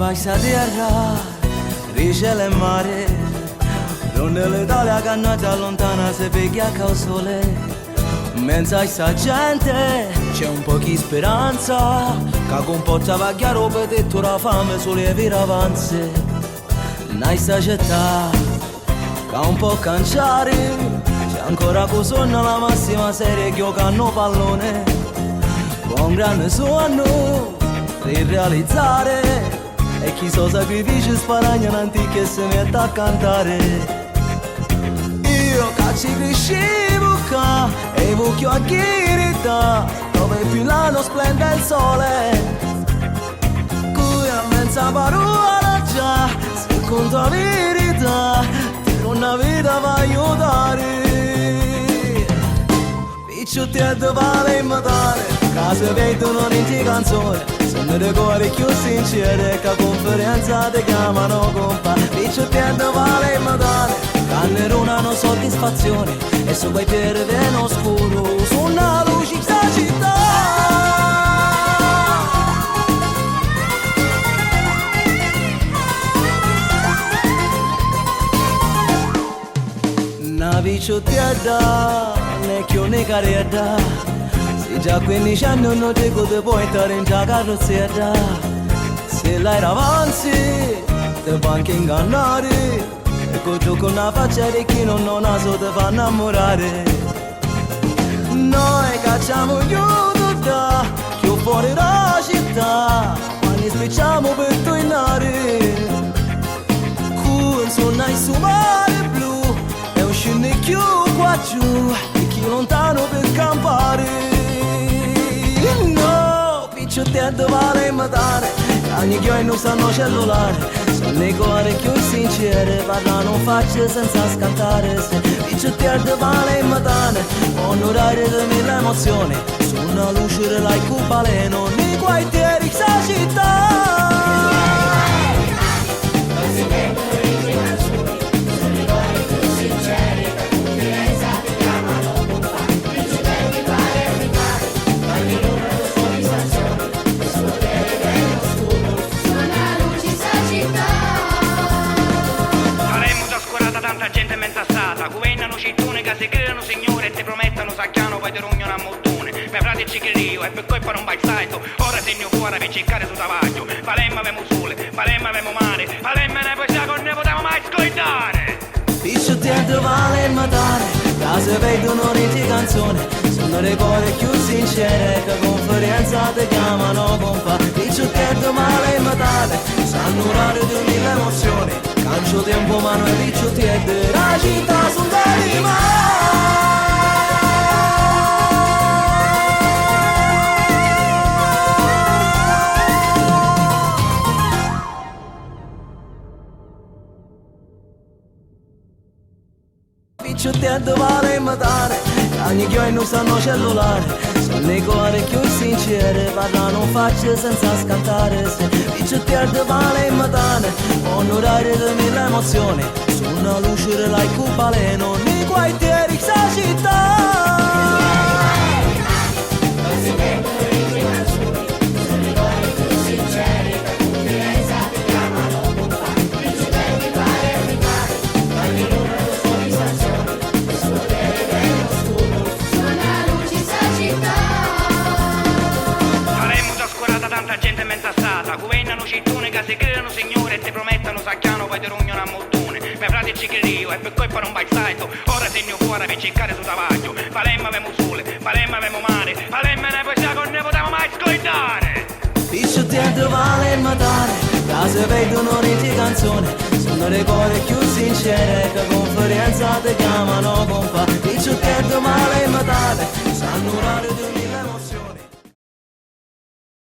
paisa terra, ricele e mare, donde l'Italia cannata lontana se picchia al sole. In mezzo a sta gente c'è un po' di speranza, che comportava chiaro per detto la fame sulle vere avanze. In sta città che un po' canciare, c'è ancora cosonna la massima serie che giocano pallone, con un grande sogno di realizzare, e chi so sacrifici sparagnano antiche e si mette a cantare. Io che ci crescevo qua e vucchio a Ghirita, dove più l'anno splende il sole, qui a mezza parola già si conta verità, per una vita va aiutare. Picciottette vale in matare, case vedono in canzone, sono le cuore più sincere, che a conferenza ti chiamano compa. Picciottette vale in matare, canne una soddisfazione, e su quei piedi viene oscuro, su una luce in sta città. Una picciottetta, ne chiù ne caretta, se già 15 anni non ti puoi portare in già carrozzetta. Se l'hai avanti, ti puoi anche ingannare, e con gioco una faccia di chi non ha naso ti fa innamorare. Noi cacciamo giù da, più fuori da città, ma ne spicciamo per tornare. Qui insomma su mare blu, e uscire più qua giù, e chi lontano per campare. No, picciottette vale in matare, ogni chioi non sanno cellulare, sono le cuore più sincere, parlano facce senza scantare. Se picciottette vale in matare, onorare di mille emozioni, su una luce della cupaleno, nei quartieri questa città. Gente mentastata, governano cittone che si creano signore e ti promettono sacchiano poi ti rognano a mottone. Mia frate ci credo e per colpa non vai stato, ora segno fuori per cercare su travaglio. Palermo avemo sole, Palermo avemo mare, Palermo ne poesia che non ne potevamo mai scordare. Picciottette vale in matare, case vedono riti canzone, sono le cuore più sincere, che conferenza ti chiamano compa. Picciottette vale in matare, sanno orario di mille emozioni, cancio tempo mano e picciottette, la città sul mare. Picciottette vale in matare, ogni chioi non sanno cellulare, sono le cuore più sincere, parlano facce senza scantare. Se picciottette vale in matare, onorare di mille emozioni, su una luce della cupaleno, nei quartieri questa città. Gente mentastata, governano cittone che si creano signore e ti promettono sacchiano poi ti rognano a mottone. Mia frate ci credo e per colpa non vai stato, ora segno fuori per cercare su travaglio. Palermo avemo sole, Palermo avemo mare, Palermo ne poesia che non ne potevamo mai scordare. Picciottette vale in matare, case vedono riti canzone, sono le cuore più sincere, che conferenza ti chiamano compa. Picciottette vale in matare, sanno orario di mille emozioni.